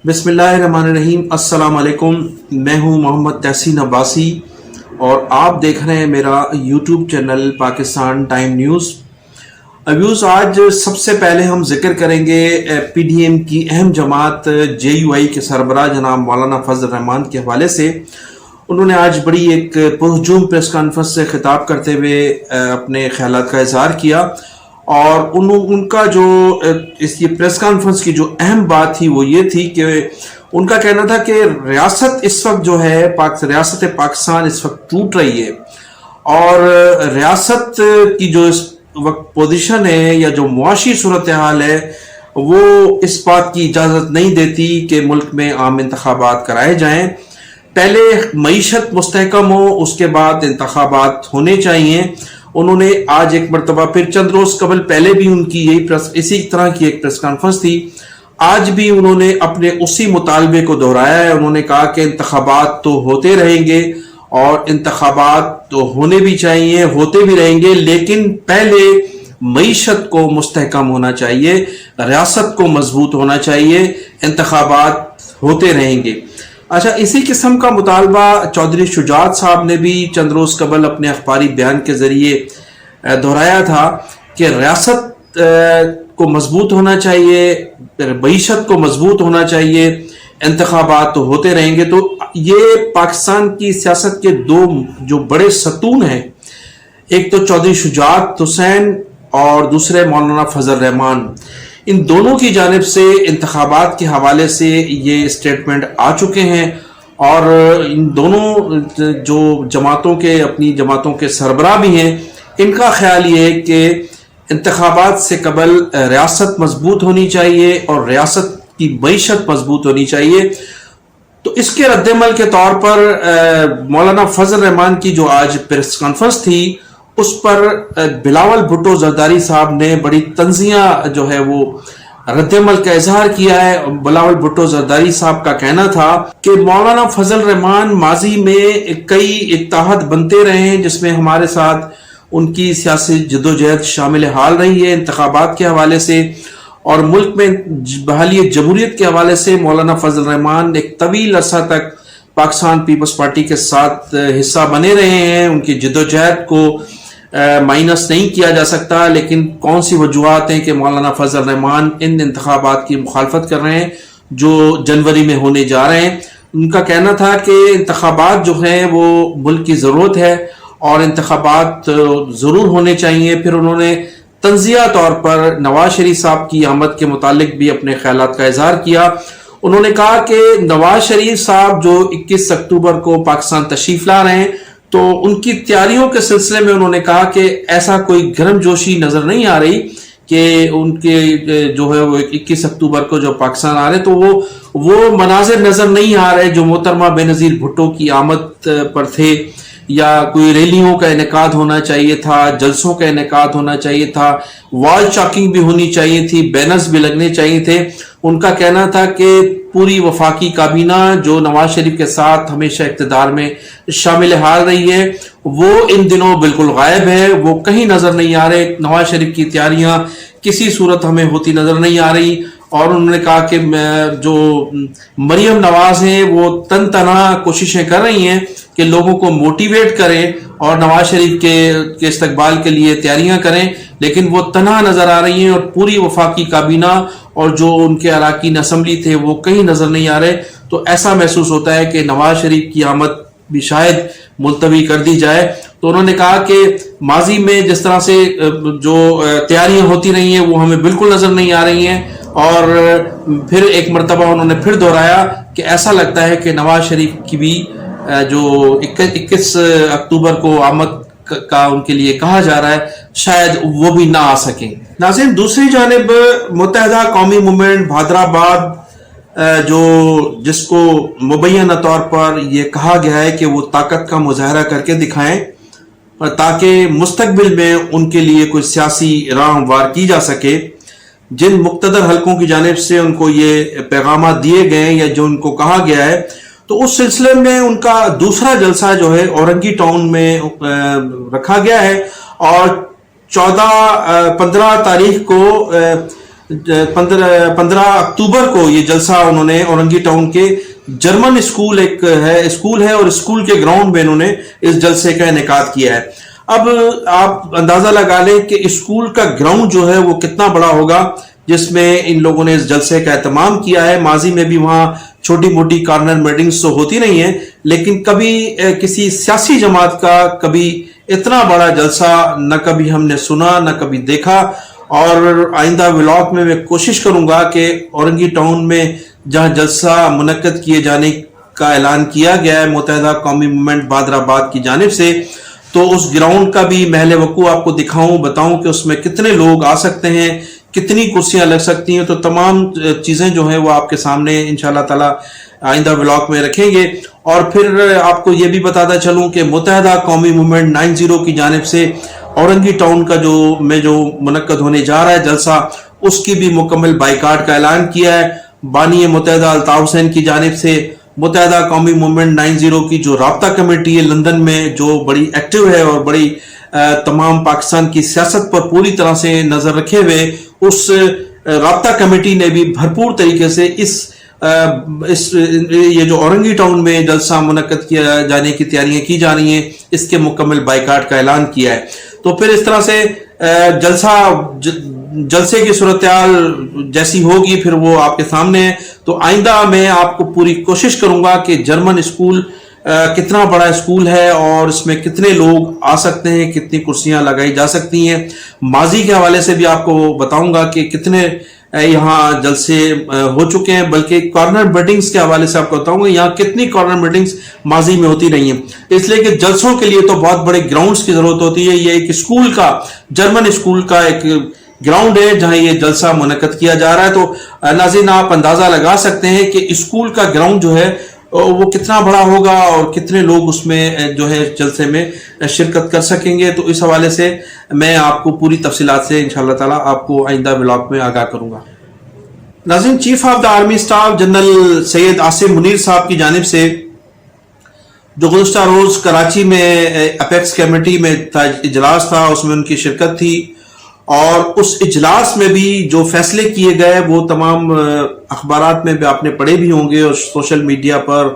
بسم اللہ الرحمن الرحیم۔ السلام علیکم، میں ہوں محمد تحسین عباسی اور آپ دیکھ رہے ہیں میرا YouTube channel Pakistan time news. Views, آج سب سے پہلے ہم ذکر کریں گے پی ڈی ایم کی اہم جماعت جے یو آئی کے سربراہ جناب مولانا فضل الرحمان کے حوالے سے۔ انہوں نے آج بڑی ایک پرہجوم پریس کانفرنس سے خطاب کرتے ہوئے اپنے خیالات کا اظہار کیا، اور ان کا جو اس کی پریس کانفرنس کی جو اہم بات تھی وہ یہ تھی کہ ان کا کہنا تھا کہ ریاست اس وقت جو ہے ریاست پاکستان اس وقت ٹوٹ رہی ہے، اور ریاست کی جو اس وقت پوزیشن ہے یا جو معاشی صورتحال ہے وہ اس بات کی اجازت نہیں دیتی کہ ملک میں عام انتخابات کرائے جائیں۔ پہلے معیشت مستحکم ہو، اس کے بعد انتخابات ہونے چاہیے۔ انہوں نے آج ایک مرتبہ پھر چند روز قبل پہلے بھی ان کی اسی طرح کی ایک پریس کانفرنس تھی، آج بھی انہوں نے اپنے اسی مطالبے کو دہرایا ہے۔ انہوں نے کہا کہ انتخابات تو ہوتے رہیں گے اور انتخابات تو ہونے بھی چاہیے، ہوتے بھی رہیں گے، لیکن پہلے معیشت کو مستحکم ہونا چاہیے، ریاست کو مضبوط ہونا چاہیے، انتخابات ہوتے رہیں گے۔ اچھا، اسی قسم کا مطالبہ چودھری شجاعت صاحب نے بھی چند روز قبل اپنے اخباری بیان کے ذریعے دہرایا تھا کہ ریاست کو مضبوط ہونا چاہیے، معیشت کو مضبوط ہونا چاہیے، انتخابات تو ہوتے رہیں گے۔ تو یہ پاکستان کی سیاست کے دو جو بڑے ستون ہیں، ایک تو چودھری شجاعت حسین اور دوسرے مولانا فضل الرحمان، ان دونوں کی جانب سے انتخابات کے حوالے سے یہ اسٹیٹمنٹ آ چکے ہیں، اور ان دونوں جو اپنی جماعتوں کے سربراہ بھی ہیں، ان کا خیال یہ ہے کہ انتخابات سے قبل ریاست مضبوط ہونی چاہیے اور ریاست کی معیشت مضبوط ہونی چاہیے۔ تو اس کے رد عمل کے طور پر مولانا فضل الرحمان کی جو آج پریس کانفرنس تھی، اس پر بلاول بھٹو زرداری صاحب نے بڑی طنزیہ جو ہے وہ رد عمل کا اظہار کیا ہے۔ بلاول بھٹو زرداری صاحب کا کہنا تھا کہ مولانا فضل الرحمان ماضی میں کئی اتحاد بنتے رہے ہیں جس میں ہمارے ساتھ ان کی سیاسی جدوجہد شامل حال رہی ہے۔ انتخابات کے حوالے سے اور ملک میں بحالی جمہوریت کے حوالے سے مولانا فضل الرحمان ایک طویل عرصہ تک پاکستان پیپلز پارٹی کے ساتھ حصہ بنے رہے ہیں۔ ان کی جدوجہد کو مائنس نہیں کیا جا سکتا، لیکن کون سی وجوہات ہیں کہ مولانا فضل الرحمان ان انتخابات کی مخالفت کر رہے ہیں جو جنوری میں ہونے جا رہے ہیں۔ ان کا کہنا تھا کہ انتخابات جو ہیں وہ ملک کی ضرورت ہے اور انتخابات ضرور ہونے چاہیے۔ پھر انہوں نے تنزیہ طور پر نواز شریف صاحب کی آمد کے متعلق بھی اپنے خیالات کا اظہار کیا۔ انہوں نے کہا کہ نواز شریف صاحب جو 21 اکتوبر کو پاکستان تشریف لا رہے ہیں، تو ان کی تیاریوں کے سلسلے میں انہوں نے کہا کہ ایسا کوئی گرم جوشی نظر نہیں آ رہی کہ ان کے جو ہے وہ 21 اکتوبر کو جو پاکستان آ رہے، تو وہ مناظر نظر نہیں آ رہے جو محترمہ بینظیر بھٹو کی آمد پر تھے، یا کوئی ریلیوں کا انعقاد ہونا چاہیے تھا، جلسوں کا انعقاد ہونا چاہیے تھا، وال چاکنگ بھی ہونی چاہیے تھی، بینرز بھی لگنے چاہیے تھے۔ ان کا کہنا تھا کہ پوری وفاقی کابینہ جو نواز شریف کے ساتھ ہمیشہ اقتدار میں شامل حال رہی ہے، وہ ان دنوں بالکل غائب ہے، وہ کہیں نظر نہیں آ رہے۔ نواز شریف کی تیاریاں کسی صورت ہمیں ہوتی نظر نہیں آ رہی، اور انہوں نے کہا کہ جو مریم نواز ہیں وہ تن تنہا کوششیں کر رہی ہیں کہ لوگوں کو موٹیویٹ کریں اور نواز شریف کے استقبال کے لیے تیاریاں کریں، لیکن وہ تنہا نظر آ رہی ہیں، اور پوری وفاقی کابینہ اور جو ان کے اراکین اسمبلی تھے وہ کہیں نظر نہیں آ رہے۔ تو ایسا محسوس ہوتا ہے کہ نواز شریف کی آمد بھی شاید ملتوی کر دی جائے۔ تو انہوں نے کہا کہ ماضی میں جس طرح سے جو تیاریاں ہوتی رہی ہیں وہ ہمیں بالکل نظر نہیں آ رہی ہیں، اور پھر ایک مرتبہ انہوں نے پھر دہرایا کہ ایسا لگتا ہے کہ نواز شریف کی بھی جو 21 اکتوبر کو آمد کا ان کے لیے کہا جا رہا ہے، شاید وہ بھی نہ آ سکیں۔ ناظرین، دوسری جانب متحدہ قومی موومنٹ بھادرآباد جس کو مبینہ طور پر یہ کہا گیا ہے کہ وہ طاقت کا مظاہرہ کر کے دکھائیں تاکہ مستقبل میں ان کے لیے کوئی سیاسی راہ ہموار کی جا سکے، جن مقتدر حلقوں کی جانب سے ان کو یہ پیغامات دیے گئے ہیں یا جو ان کو کہا گیا ہے، تو اس سلسلے میں ان کا دوسرا جلسہ جو ہے اورنگی ٹاؤن میں رکھا گیا ہے، اور 15 تاریخ کو 15 اکتوبر کو یہ جلسہ انہوں نے اورنگی ٹاؤن کے جرمن اسکول ہے اور اسکول کے گراؤنڈ میں انہوں نے اس جلسے کا انعقاد کیا ہے۔ اب آپ اندازہ لگا لیں کہ اسکول کا گراؤنڈ جو ہے وہ کتنا بڑا ہوگا جس میں ان لوگوں نے اس جلسے کا اہتمام کیا ہے۔ ماضی میں بھی وہاں چھوٹی موٹی کارنر میٹنگز تو ہوتی نہیں ہیں، لیکن کبھی کسی سیاسی جماعت کا کبھی اتنا بڑا جلسہ نہ کبھی ہم نے سنا نہ کبھی دیکھا۔ اور آئندہ ولاگ میں کوشش کروں گا کہ اورنگی ٹاؤن میں جہاں جلسہ منعقد کیے جانے کا اعلان کیا گیا ہے متحدہ قومی موومنٹ بادر آباد کی جانب سے، تو اس گراؤنڈ کا بھی محل وقوع آپ کو دکھاؤں، بتاؤں کہ اس میں کتنے لوگ آ سکتے ہیں، کتنی کرسیاں لگ سکتی ہیں۔ تو تمام چیزیں جو ہیں وہ آپ کے سامنے انشاءاللہ تعالی آئندہ ولاگ میں رکھیں گے۔ اور پھر آپ کو یہ بھی بتاتا چلوں کہ متحدہ قومی موومنٹ 90 کی جانب سے اورنگی ٹاؤن کا جو منعقد ہونے جا رہا ہے جلسہ، اس کی بھی مکمل بائیکاٹ کا اعلان کیا ہے۔ بانی متحدہ الطاف حسین کی جانب سے متحدہ قومی موومنٹ 90 کی جو رابطہ کمیٹی ہے لندن میں، جو بڑی ایکٹیو ہے اور بڑی تمام پاکستان کی سیاست پر پوری طرح سے نظر رکھے ہوئے، اس رابطہ کمیٹی نے بھی بھرپور طریقے سے یہ جو اورنگی ٹاؤن میں جلسہ منعقد کیا جانے کی تیاریاں کی جا رہی ہیں، اس کے مکمل بائیکاٹ کا اعلان کیا ہے۔ تو پھر اس طرح سے جلسے کی صورتحال جیسی ہوگی پھر وہ آپ کے سامنے ہے۔ تو آئندہ میں آپ کو پوری کوشش کروں گا کہ جرمن اسکول کتنا بڑا اسکول ہے اور اس میں کتنے لوگ آ سکتے ہیں، کتنی کرسیاں لگائی جا سکتی ہیں۔ ماضی کے حوالے سے بھی آپ کو بتاؤں گا کہ کتنے یہاں جلسے ہو چکے ہیں، بلکہ کارنر میٹنگز کے حوالے سے آپ کو بتاؤں گا یہاں کتنی کارنر میٹنگز ماضی میں ہوتی رہی ہیں۔ اس لیے کہ جلسوں کے لیے تو بہت بڑے گراؤنڈز کی ضرورت ہوتی ہے۔ یہ ایک اسکول کا، جرمن اسکول کا ایک گراؤنڈ ہے جہاں یہ جلسہ منعقد کیا جا رہا ہے۔ تو ناظرین آپ اندازہ لگا سکتے ہیں کہ اسکول کا گراؤنڈ جو ہے وہ کتنا بڑا ہوگا اور کتنے لوگ اس میں جو ہے جلسے میں شرکت کر سکیں گے۔ تو اس حوالے سے میں آپ کو پوری تفصیلات سے انشاءاللہ تعالی آپ کو آئندہ ولاگ میں آگاہ کروں گا۔ ناظرین، chief of the army staff general Syed Asim Munir Sahib کی جانب سے جو گزشتہ روز کراچی میں اپیکس کمیٹی میں اجلاس تھا، اس میں ان کی شرکت تھی، اور اس اجلاس میں بھی جو فیصلے کیے گئے وہ تمام اخبارات میں بھی آپ نے پڑھے بھی ہوں گے اور سوشل میڈیا پر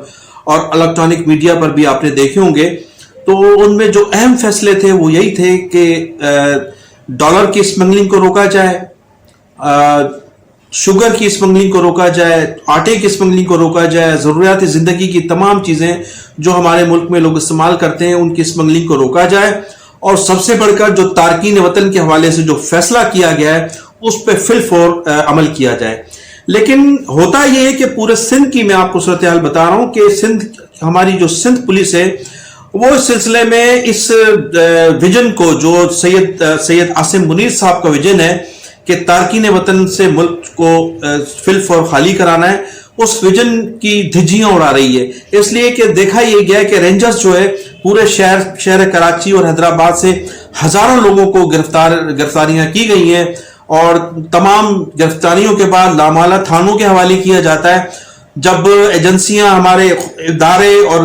اور الیکٹرانک میڈیا پر بھی آپ نے دیکھے ہوں گے۔ تو ان میں جو اہم فیصلے تھے وہ یہی تھے کہ ڈالر کی اسمگلنگ کو روکا جائے، شوگر کی اسمگلنگ کو روکا جائے، آٹے کی اسمگلنگ کو روکا جائے، ضروریات زندگی کی تمام چیزیں جو ہمارے ملک میں لوگ استعمال کرتے ہیں ان کی اسمگلنگ کو روکا جائے، اور سب سے بڑھ کر جو تارکین وطن کے حوالے سے جو فیصلہ کیا گیا ہے اس پہ فی الفور عمل کیا جائے۔ لیکن ہوتا یہ ہے کہ پورے سندھ کی میں آپ کو صورتحال بتا رہا ہوں کہ ہماری جو سندھ پولیس ہے وہ اس سلسلے میں اس ویژن کو جو سید عاصم منیر صاحب کا ویژن ہے کہ تارکین وطن سے ملک کو فی الفور خالی کرانا ہے، اس ویژن کی دھجیاں اڑا رہی ہے۔ اس لیے کہ دیکھا یہ گیا کہ رینجرز جو ہے پورے شہر کراچی اور حیدرآباد سے ہزاروں لوگوں کو گرفتاریاں کی گئی ہیں، اور تمام گرفتاریوں کے بعد لامالہ تھانوں کے حوالے کیا جاتا ہے۔ جب ایجنسیاں، ہمارے ادارے اور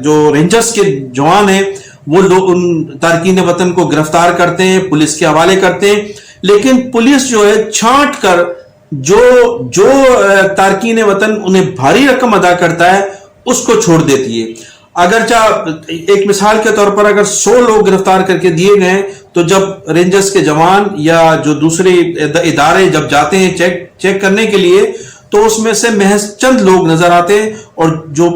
جو رینجرز کے جوان ہیں وہ لوگ ان تارکین وطن کو گرفتار کرتے ہیں، پولیس کے حوالے کرتے ہیں، لیکن پولیس جو ہے چھانٹ کر جو تارکین وطن انہیں بھاری رقم ادا کرتا ہے اس کو چھوڑ دیتی ہے۔ اگرچہ ایک مثال کے طور پر اگر 100 لوگ گرفتار کر کے دیے گئے تو جب رینجرز کے جوان یا جو دوسرے ادارے جب جاتے ہیں چیک کرنے کے لیے تو اس میں سے محض چند لوگ نظر آتے ہیں اور جو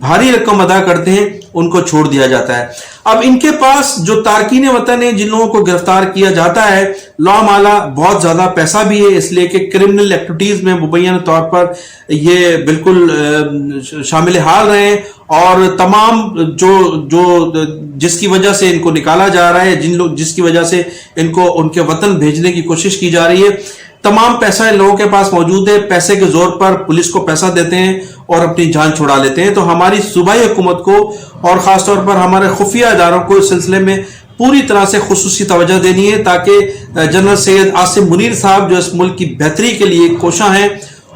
بھاری رقم ادا کرتے ہیں ان کو چھوڑ دیا جاتا ہے۔ اب ان کے پاس جو تارکین وطن ہیں جن لوگوں کو گرفتار کیا جاتا ہے لامالہ بہت زیادہ پیسا بھی ہے، اس لیے کہ کرمنل ایکٹیویٹیز میں مبینہ طور پر یہ بالکل شامل حال رہے ہیں، اور تمام جو جس کی وجہ سے ان کو نکالا جا رہا ہے، جس کی وجہ سے ان کو ان کے وطن بھیجنے کی کوشش کی جا رہی ہے، تمام پیسہ ان لوگوں کے پاس موجود ہے، پیسے کے زور پر پولیس کو پیسہ دیتے ہیں اور اپنی جان چھڑا لیتے ہیں۔ تو ہماری صوبائی حکومت کو اور خاص طور پر ہمارے خفیہ اداروں کو اس سلسلے میں پوری طرح سے خصوصی توجہ دینی ہے تاکہ جنرل سید عاصم منیر صاحب جو اس ملک کی بہتری کے لیے کوشاں ہیں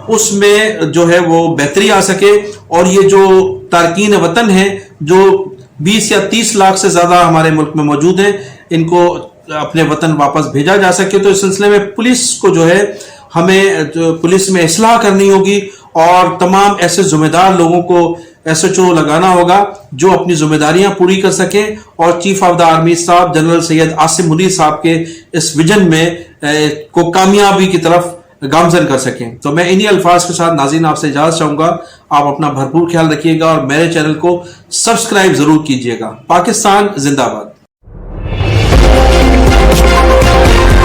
اس میں جو ہے وہ بہتری آ سکے، اور یہ جو تارکین وطن ہیں جو 20 یا 30 لاکھ سے زیادہ ہمارے ملک میں موجود ہیں ان کو اپنے وطن واپس بھیجا جا سکے. تو اس سلسلے میں پولیس کو جو ہے ہمیں پولیس میں اصلاح کرنی ہوگی اور تمام ایسے ذمہ دار لوگوں کو ایس ایچ او لگانا ہوگا جو اپنی ذمہ داریاں پوری کر سکیں اور چیف آف دا آرمی صاحب جنرل سید عاصم منیر صاحب کے اس ویژن میں کو کامیابی کی طرف گامزن کر سکیں. تو میں انہی الفاظ کے ساتھ ناظرین آپ سے اجازت چاہوں گا. آپ اپنا بھرپور خیال رکھیے گا اور میرے چینل کو سبسکرائب ضرور کیجیے گا. پاکستان زندہ باد.